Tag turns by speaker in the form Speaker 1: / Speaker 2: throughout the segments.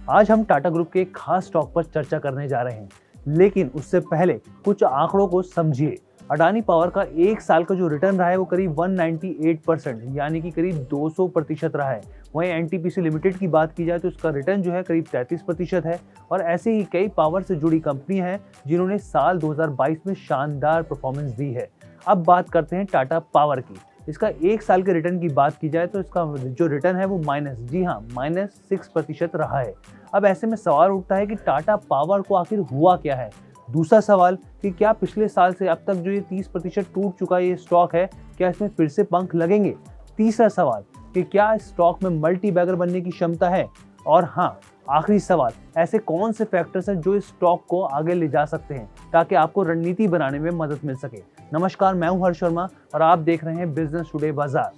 Speaker 1: आज हम टाटा ग्रुप के एक खास स्टॉक पर चर्चा करने जा रहे हैं, लेकिन उससे पहले कुछ आंकड़ों को समझिए। अडानी पावर का एक साल का जो रिटर्न रहा है वो करीब 198% यानी कि करीब 200% रहा है। वहीं एनटीपीसी लिमिटेड की बात की जाए तो उसका रिटर्न जो है करीब 33% है। और ऐसे ही कई पावर से जुड़ी कंपनी हैं जिन्होंने साल 2022 में शानदार परफॉर्मेंस दी है। अब बात करते हैं टाटा पावर की। इसका एक साल के रिटर्न की बात की जाए तो इसका जो रिटर्न है वो -6% रहा है। अब ऐसे में सवाल उठता है कि टाटा पावर को आखिर हुआ क्या है। दूसरा सवाल कि क्या पिछले साल से अब तक जो ये 30% टूट चुका ये स्टॉक है, क्या इसमें फिर से पंख लगेंगे। तीसरा सवाल कि क्या इस स्टॉक में मल्टी बैगर बनने की क्षमता है। और हाँ, आखिरी सवाल, ऐसे कौन से फैक्टर्स हैं जो इस स्टॉक को आगे ले जा सकते हैं ताकि आपको रणनीति बनाने में मदद मिल सके। नमस्कार, मैं हूं हर्ष शर्मा और आप देख रहे हैं बिजनेस टुडे बाजार।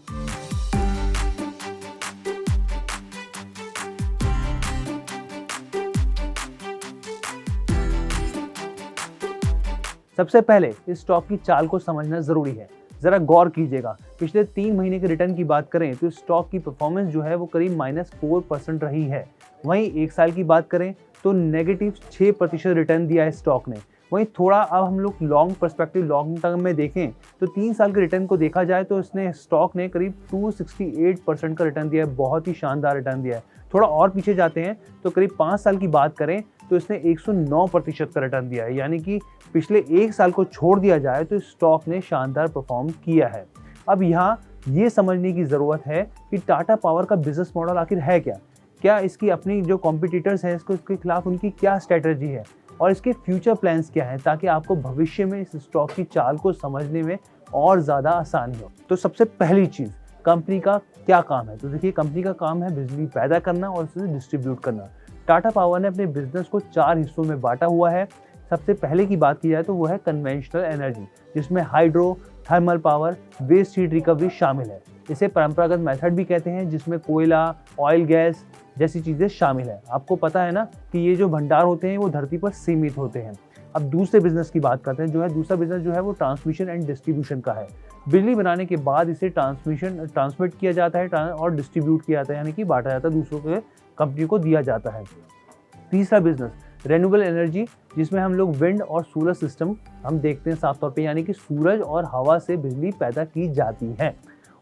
Speaker 1: सबसे पहले इस स्टॉक की चाल को समझना जरूरी है। जरा गौर कीजिएगा, पिछले 3 महीने के रिटर्न की बात करें तो स्टॉक की परफॉर्मेंस जो है वो करीब -4% रही है। वहीं एक साल की बात करें तो -6% रिटर्न दिया है स्टॉक ने। वहीं थोड़ा अब हम लोग लॉन्ग पर्सपेक्टिव, लॉन्ग टर्म में देखें तो 3 साल के रिटर्न को देखा जाए तो इसने स्टॉक ने करीब 268% का रिटर्न दिया है। बहुत ही शानदार रिटर्न दिया है। थोड़ा और पीछे जाते हैं तो करीब 5 साल की बात करें तो इसने 109% का रिटर्न दिया है। यानी कि पिछले एक साल को छोड़ दिया जाए तो स्टॉक ने शानदार परफॉर्म किया है। अब यहाँ ये समझने की ज़रूरत है कि टाटा पावर का बिजनेस मॉडल आखिर है क्या। क्या इसकी अपनी जो कॉम्पिटिटर्स हैं इसके खिलाफ उनकी क्या स्ट्रेटजी है और इसके फ्यूचर प्लान्स क्या हैं, ताकि आपको भविष्य में इस स्टॉक की चाल को समझने में और ज़्यादा आसानी हो। तो सबसे पहली चीज़, कंपनी का क्या काम है। तो देखिए, कंपनी का काम है बिजली पैदा करना और उसे डिस्ट्रीब्यूट करना। टाटा पावर ने अपने बिजनेस को 4 हिस्सों में बांटा हुआ है। सबसे पहले की बात की जाए तो वो है कन्वेंशनल एनर्जी, जिसमें hydro, thermal power, waste heat recovery शामिल है। इसे परंपरागत मेथड भी कहते हैं, जिसमें कोयला, ऑयल, गैस जैसी चीज़ें शामिल है। आपको पता है ना कि ये जो भंडार होते हैं वो धरती पर सीमित होते हैं। अब दूसरे बिजनेस की बात करते हैं। दूसरा बिजनेस जो है वो ट्रांसमिशन एंड डिस्ट्रीब्यूशन का है। बिजली बनाने के बाद इसे ट्रांसमिट किया जाता है और डिस्ट्रीब्यूट किया जाता है, यानी कि बांटा जाता है, दूसरों के कंपनी को दिया जाता है। तीसरा बिजनेस रेन्यूएबल एनर्जी, जिसमें हम लोग विंड और सोलर सिस्टम हम देखते हैं साफ तौर पे, यानी कि सूरज और हवा से बिजली पैदा की जाती है।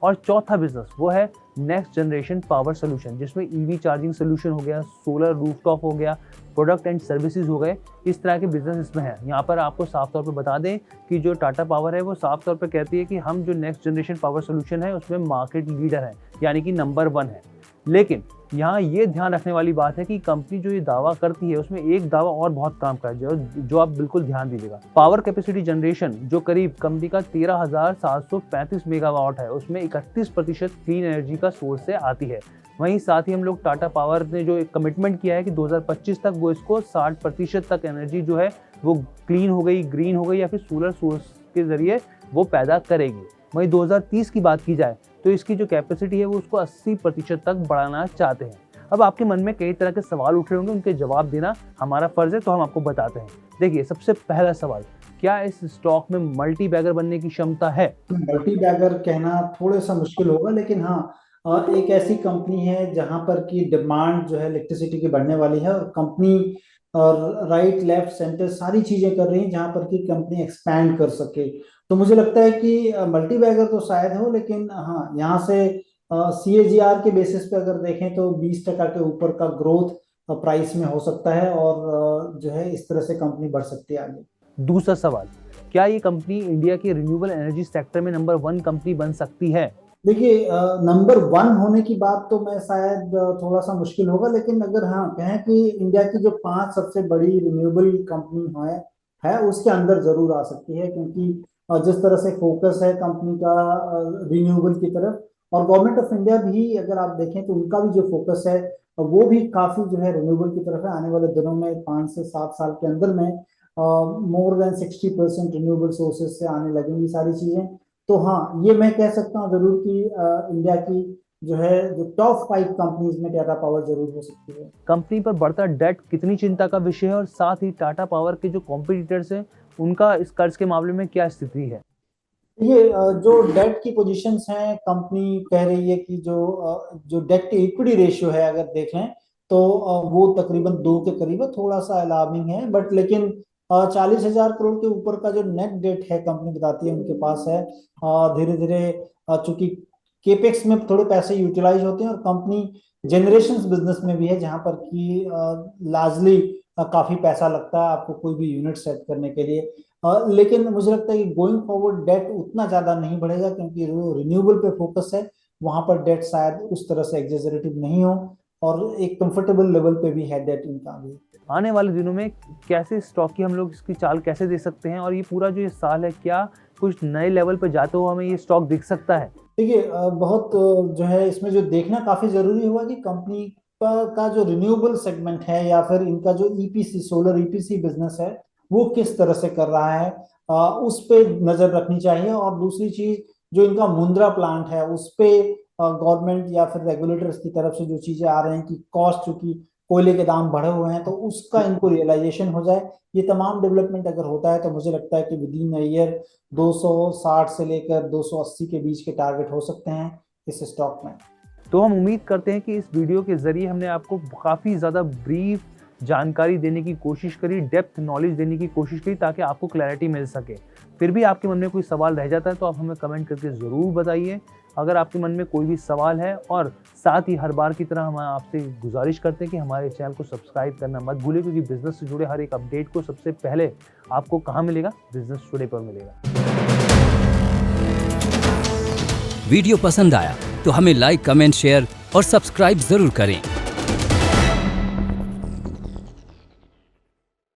Speaker 1: और चौथा बिजनेस वो है नेक्स्ट जनरेशन पावर सोल्यूशन, जिसमें ईवी चार्जिंग सोल्यूशन हो गया, सोलर रूफटॉप हो गया, प्रोडक्ट एंड सर्विसेज हो गए। इस तरह के बिजनेस इसमें है। यहाँ पर आपको साफ तौर पे बता दें कि जो टाटा पावर है वो साफ तौर पे कहती है कि हम जो नेक्स्ट जनरेशन पावर सोल्यूशन है उसमें मार्केट लीडर है, यानी कि नंबर 1 है। लेकिन यहाँ ये ध्यान रखने वाली बात है कि कंपनी जो ये दावा करती है उसमें एक दावा और बहुत काम का है, जो आप बिल्कुल ध्यान दीजिएगा। पावर कैपेसिटी जनरेशन जो करीब कंपनी का 13,735 मेगावाट है, उसमें 31% क्लीन एनर्जी का सोर्स से आती है। वहीं साथ ही हम लोग टाटा पावर ने जो एक कमिटमेंट किया है कि 2025 तक वो इसको 60% तक एनर्जी जो है वो क्लीन हो गई, ग्रीन हो गई या फिर सोलर सोर्स के जरिए वो पैदा करेगी। वहीं 2030 की बात की जाए तो इसकी जो कैपेसिटी है वो उसको 80% तक बढ़ाना चाहते हैं। अब आपके मन में कई तरह के सवाल उठ रहे होंगे, उनके जवाब देना हमारा फर्ज है, तो हम आपको बताते हैं। देखिए, सबसे पहला सवाल, क्या इस स्टॉक में मल्टी बैगर बनने की क्षमता है।
Speaker 2: मल्टी बैगर कहना थोड़ा सा मुश्किल होगा, लेकिन हाँ, एक ऐसी कंपनी है जहां पर की डिमांड जो है इलेक्ट्रिसिटी की बढ़ने वाली है, और कंपनी और राइट लेफ्ट सेंटर सारी चीजें कर रही है जहां पर की कंपनी एक्सपैंड कर सके। तो मुझे लगता है कि मल्टी बैगर तो शायद हो, लेकिन हाँ, यहाँ से CAGR के बेसिस पे अगर देखें तो 20% के ऊपर का ग्रोथ प्राइस में हो सकता है, और जो है इस तरह से कंपनी बढ़ सकती है आगे।
Speaker 1: दूसरा सवाल, क्या ये कंपनी इंडिया के रिन्यूएबल एनर्जी सेक्टर में नंबर 1 कंपनी बन सकती है।
Speaker 2: देखिए, नंबर 1 होने की बात तो मैं शायद थोड़ा सा मुश्किल होगा, लेकिन अगर हाँ कहें कि इंडिया की जो 5 सबसे बड़ी रिन्यूएबल कंपनी है उसके अंदर जरूर आ सकती है, क्योंकि जिस तरह से फोकस है कंपनी का रिन्यूएबल की तरफ, और गवर्नमेंट ऑफ इंडिया भी अगर आप देखें तो उनका भी जो फोकस है वो भी काफी जो है रिन्यूएबल की तरफ है। आने वाले दिनों में 5 से 7 साल के अंदर में मोर देन 60% रिन्यूएबल सोर्सेज से आने लगेंगी सारी चीजें। तो हाँ, ये मैं कह सकता हूँ जरूर कि इंडिया की जो है जो टॉप 5 कंपनीज में टाटा पावर जरूर हो सकती है।
Speaker 1: कंपनी पर बढ़ता डेट कितनी चिंता का विषय है और साथ ही टाटा पावर के जो कॉम्पिटिटर्स हैं उनका इस कर्ज के मामले में क्या स्थिति है।
Speaker 2: ये जो डेट की पोजीशंस हैं, कंपनी कह रही है कि जो डेट टू इक्विटी रेशियो है अगर देखें तो वो तकरीबन 2 के करीब है, थोड़ा सा अलार्मिंग है। बट लेकिन 40,000 करोड़ के ऊपर का जो नेट डेट है कंपनी बताती है उनके पास है। धीरे धीरे चूंकि केपेक्स में थोड़े पैसे यूटिलाइज होते हैं और कंपनी जनरेशन बिजनेस में भी है, जहां पर कि लार्जली काफी पैसा लगता है आपको कोई भी यूनिट सेट करने के लिए। लेकिन मुझे लगता है कि गोइंग फॉरवर्ड डेट उतना ज्यादा नहीं बढ़ेगा, क्योंकि जो रिन्यूएबल पे फोकस है वहां पर डेट शायद उस तरह से एग्जेजरेटिव नहीं हो, और एक कंफर्टेबल लेवल पे भी है डेट इनका भी।
Speaker 1: आने वाले दिनों में कैसे स्टॉक की हम लोग इसकी चाल कैसे दे सकते हैं, और ये पूरा जो ये साल है क्या कुछ नए लेवल पर जाते हुए हमें ये स्टॉक दिख सकता है?
Speaker 2: देखिए बहुत जो है इसमें जो देखना काफी जरूरी होगा कि कंपनी का जो रिन्यूएबल सेगमेंट है या फिर इनका जो ईपीसी सोलर ईपीसी बिजनेस है वो किस तरह से कर रहा है, उस पे नजर रखनी चाहिए। और दूसरी चीज, जो इनका मुंद्रा प्लांट है उस पे गवर्नमेंट या फिर रेगुलेटर्स की तरफ से जो चीजें आ रही हैं कि कॉस्ट, चूंकि कोयले के दाम बढ़े हुए हैं तो उसका इनको रियलाइजेशन हो जाए, ये तमाम डेवलपमेंट अगर होता है तो मुझे लगता है कि विद इन ईयर 260 से लेकर 280 के बीच के टारगेट हो सकते हैं इस स्टॉक में।
Speaker 1: तो हम उम्मीद करते हैं कि इस वीडियो के जरिए हमने आपको काफ़ी ज़्यादा ब्रीफ जानकारी देने की कोशिश करी, डेप्थ नॉलेज देने की कोशिश करी, ताकि आपको क्लैरिटी मिल सके। फिर भी आपके मन में कोई सवाल रह जाता है तो आप हमें कमेंट करके ज़रूर बताइए। अगर आपके मन में कोई भी सवाल है, और साथ ही हर बार की तरह हम आपसे गुजारिश करते हैं कि हमारे चैनल को सब्सक्राइब करना मत भूलिए, क्योंकि बिजनेस से जुड़े हर एक अपडेट को सबसे पहले आपको कहाँ मिलेगा? बिजनेस टुडे पर मिलेगा।
Speaker 3: वीडियो पसंद आया तो हमें लाइक, कमेंट, शेयर और सब्सक्राइब जरूर करें।